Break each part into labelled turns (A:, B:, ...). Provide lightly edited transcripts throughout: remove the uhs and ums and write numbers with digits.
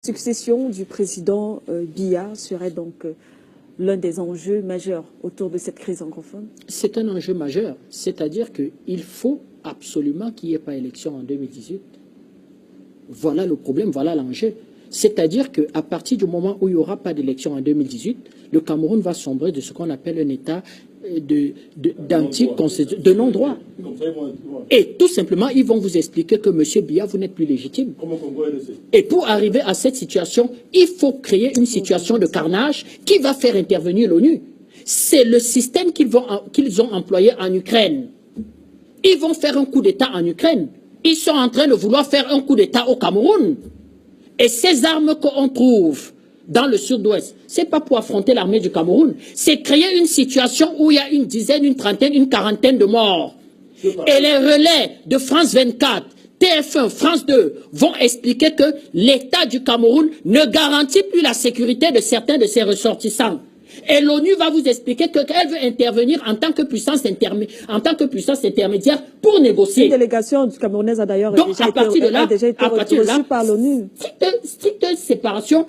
A: Succession du président Biya serait donc l'un des enjeux majeurs autour de cette crise anglophone?
B: C'est un enjeu majeur, c'est-à-dire qu'il faut absolument qu'il n'y ait pas élection en 2018. Voilà le problème, voilà l'enjeu. C'est-à-dire qu'à partir du moment où il n'y aura pas d'élection en 2018, le Cameroun va sombrer de ce qu'on appelle un état de non-droit. Et tout simplement, ils vont vous expliquer que M. Biya, vous n'êtes plus légitime. Et pour arriver à cette situation, il faut créer une situation de carnage qui va faire intervenir l'ONU. C'est le système qu'ils ont employé en Ukraine. Ils vont faire un coup d'État en Ukraine. Ils sont en train de vouloir faire un coup d'État au Cameroun. Et ces armes qu'on trouve dans le sud-ouest, ce n'est pas pour affronter l'armée du Cameroun, c'est créer une situation où il y a une dizaine, une trentaine, une quarantaine de morts. Et les relais de France 24, TF1, France 2 vont expliquer que l'État du Cameroun ne garantit plus la sécurité de certains de ses ressortissants. Et l'ONU va vous expliquer qu'elle veut intervenir en tant que puissance intermédiaire pour négocier.
A: Une délégation camerounaise a d'ailleurs déjà été reçue par l'ONU.
B: Stricte séparation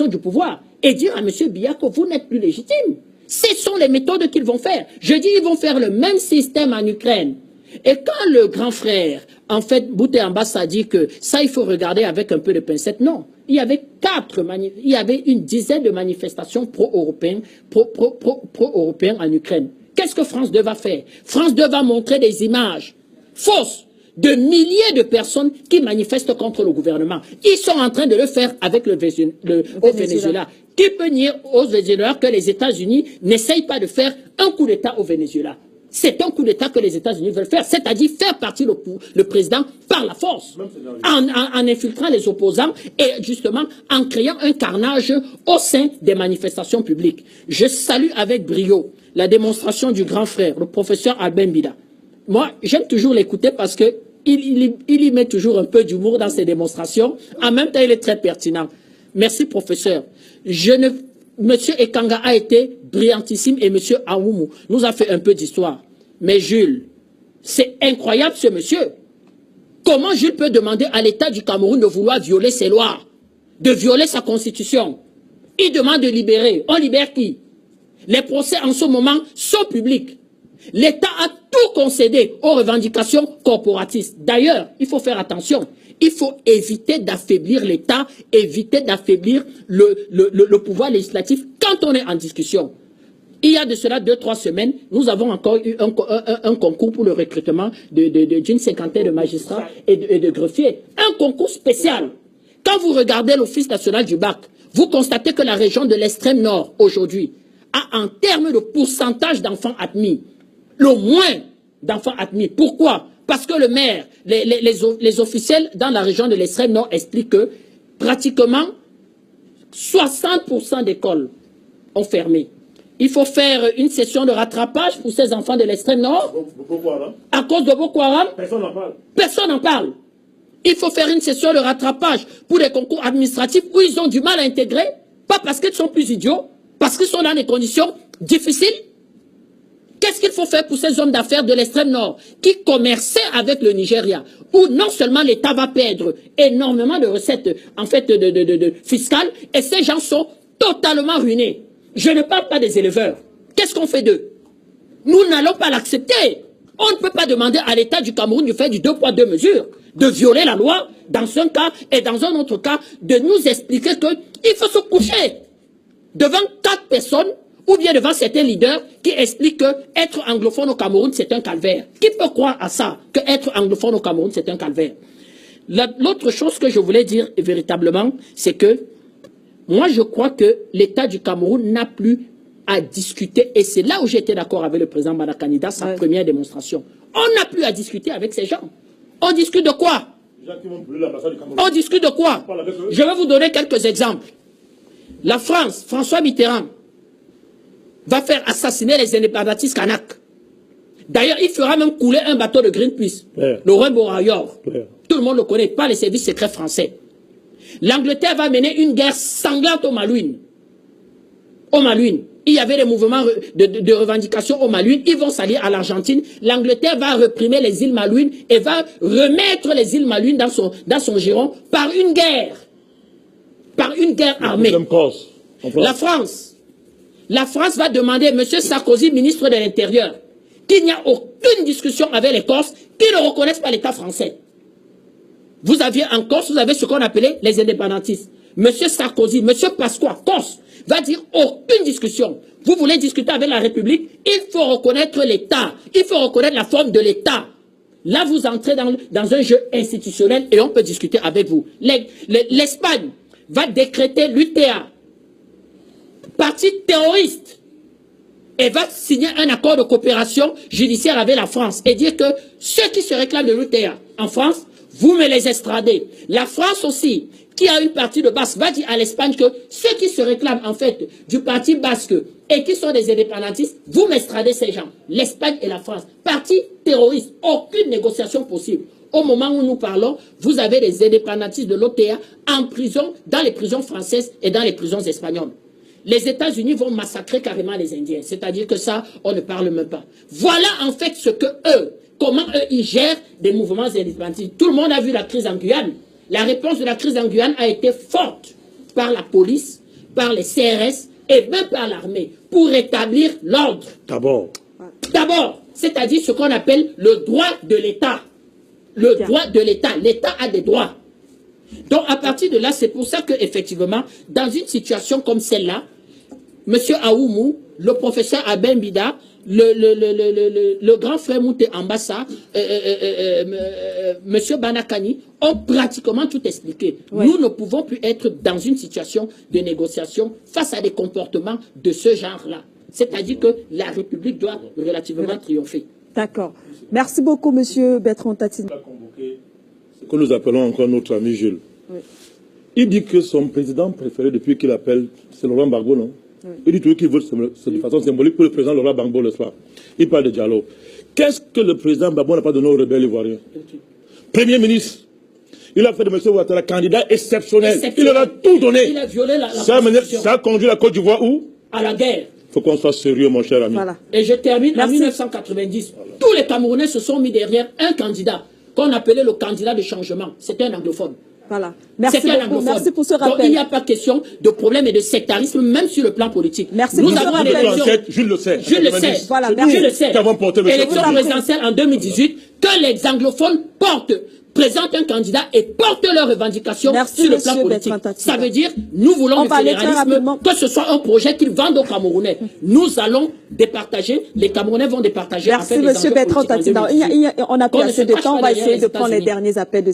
B: du pouvoir. Et dire à M. Biya que vous n'êtes plus légitime. Ce sont les méthodes qu'ils vont faire. Je dis ils vont faire le même système en Ukraine. Et quand le grand frère, en fait, Bouté Ambas a dit que ça, il faut regarder avec un peu de pincette, non. Il y avait une dizaine de manifestations pro-européennes en Ukraine. Qu'est-ce que France 2 va faire? France 2 va montrer des images fausses de milliers de personnes qui manifestent contre le gouvernement. Ils sont en train de le faire avec au Venezuela. Qui peut nier aux Vénézuéliens que les États-Unis n'essayent pas de faire un coup d'État au Venezuela? C'est un coup d'État que les États-Unis veulent faire, c'est-à-dire faire partir le président par la force, en infiltrant les opposants et justement en créant un carnage au sein des manifestations publiques. Je salue avec brio la démonstration du grand frère, le professeur Albin Bida. Moi, j'aime toujours l'écouter parce que il y met toujours un peu d'humour dans ses démonstrations. En même temps, il est très pertinent. Merci, professeur. Monsieur Ekanga a été brillantissime et Monsieur Aoumou nous a fait un peu d'histoire. Mais Jules, c'est incroyable ce monsieur. Comment Jules peut demander à l'État du Cameroun de vouloir violer ses lois, de violer sa constitution? Il demande de libérer. On libère qui? Les procès en ce moment sont publics. L'État a tout concédé aux revendications corporatistes. D'ailleurs, il faut faire attention. Il faut éviter d'affaiblir l'État, éviter d'affaiblir le pouvoir législatif quand on est en discussion. Il y a de cela 2-3 semaines, nous avons encore eu un concours pour le recrutement d'une cinquantaine de magistrats et de greffiers. Un concours spécial. Quand vous regardez l'Office national du bac, vous constatez que la région de l'extrême nord, aujourd'hui, a en termes de pourcentage d'enfants admis, le moins d'enfants admis. Pourquoi? Parce que le maire, les officiels dans la région de l'extrême nord expliquent que pratiquement 60% d'écoles ont fermé. Il faut faire une session de rattrapage pour ces enfants de l'extrême nord. À cause de Boko Haram, personne n'en parle. Personne n'en parle. Il faut faire une session de rattrapage pour des concours administratifs où ils ont du mal à intégrer, pas parce qu'ils sont plus idiots, parce qu'ils sont dans des conditions difficiles. Qu'est-ce qu'il faut faire pour ces hommes d'affaires de l'extrême nord qui commerçaient avec le Nigeria, où non seulement l'État va perdre énormément de recettes en fait fiscales, et ces gens sont totalement ruinés. Je ne parle pas des éleveurs. Qu'est-ce qu'on fait d'eux? Nous n'allons pas l'accepter. On ne peut pas demander à l'État du Cameroun de faire du 2 poids 2 mesures, de violer la loi dans un cas et dans un autre cas, de nous expliquer qu'il faut se coucher devant 4 personnes ou bien devant certains leaders qui expliquent que être anglophone au Cameroun, c'est un calvaire. Qui peut croire à ça, que être anglophone au Cameroun, c'est un calvaire? L'autre chose que je voulais dire véritablement, c'est que moi, je crois que l'État du Cameroun n'a plus à discuter, et c'est là où j'étais d'accord avec le président Madakanida, sa première démonstration. On n'a plus à discuter avec ces gens. On discute de quoi? On discute de quoi? Je vais vous donner quelques exemples. La France, François Mitterrand, va faire assassiner les indépendantistes kanaks. D'ailleurs, il fera même couler un bateau de Greenpeace, le Rainbow-Rayor. Tout le monde le connaît, pas les services secrets français. L'Angleterre va mener une guerre sanglante au Malouine. Au Malouine. Il y avait des mouvements de revendication au Malouine. Ils vont s'allier à l'Argentine. L'Angleterre va réprimer les îles Malouines et va remettre les îles Malouines dans son giron par une guerre. par une guerre armée. La France va demander à M. Sarkozy, ministre de l'Intérieur, qu'il n'y a aucune discussion avec les Corses qui ne reconnaissent pas l'État français. Vous aviez en Corse, vous avez ce qu'on appelait les indépendantistes. M. Sarkozy, M. Pasqua, Corse, va dire aucune discussion. Vous voulez discuter avec la République, il faut reconnaître l'État. Il faut reconnaître la forme de l'État. Là, vous entrez dans un jeu institutionnel et on peut discuter avec vous. L'Espagne va décréter l'UTA, parti terroriste, et va signer un accord de coopération judiciaire avec la France et dire que ceux qui se réclament de l'UTA en France, vous me les extradez. La France aussi, qui a une partie de Basque, va dire à l'Espagne que ceux qui se réclament en fait du parti basque et qui sont des indépendantistes, vous m'extradez ces gens. L'Espagne et la France. Parti terroriste, aucune négociation possible. Au moment où nous parlons, vous avez des indépendantistes de l'OTA en prison, dans les prisons françaises et dans les prisons espagnoles. Les États-Unis vont massacrer carrément les Indiens. C'est-à-dire que ça, on ne parle même pas. Voilà en fait ce que eux, comment eux, ils gèrent des mouvements indépendantistes. Tout le monde a vu la crise en Guyane. La réponse de la crise en Guyane a été forte par la police, par les CRS et même par l'armée pour rétablir l'ordre. D'abord, c'est-à-dire ce qu'on appelle le droit de l'État. Le droit de l'État. L'État a des droits. Donc, à partir de là, c'est pour ça qu'effectivement, dans une situation comme celle-là, M. Aoumou, le professeur Abem Bida, le grand frère Mouté Ambassa, M. Banakani, ont pratiquement tout expliqué. Oui. Nous ne pouvons plus être dans une situation de négociation face à des comportements de ce genre-là. C'est-à-dire que la République doit relativement triompher.
A: D'accord. Merci beaucoup, M. Bertrand Tatine.
C: Que nous appelons encore notre ami Jules. Oui. Il dit que son président préféré depuis qu'il appelle, c'est Laurent Gbagbo, non? Oui. Il dit toujours qu'il veut de façon symbolique pour le président Laurent Gbagbo le soir. Il parle de dialogue. Qu'est-ce que le président Gbagbo n'a pas donné aux rebelles ivoiriens? Premier ministre. Il a fait de M. Ouattara candidat exceptionnel. Il leur a tout donné.
B: Il a violé la
C: ça a conduit la Côte d'Ivoire où?
B: À la guerre.
C: Il faut qu'on soit sérieux, mon cher ami.
A: Voilà.
B: Et je termine. En 1990, voilà. Tous les Camerounais se sont mis derrière un candidat qu'on appelait le candidat de changement. C'était un anglophone.
A: Voilà. Merci beaucoup. Merci pour ce rappel.
B: Donc il n'y a pas question de problème et de sectarisme, même sur le plan politique.
A: Merci
B: Nous avons des élections.
C: Je le sais.
B: Je le sais.
A: Voilà,
B: je le sais. Élection présidentielle en 2018, que les anglophones présentent un candidat et portent leurs revendications sur le plan politique. Ça veut dire, nous voulons le fédéralisme, que ce soit un projet qu'ils vendent aux Camerounais. Nous allons départager, les Camerounais vont départager.
A: Merci, M. Bertrand Tatine. On n'a pas assez de temps, on va essayer de prendre les derniers appels de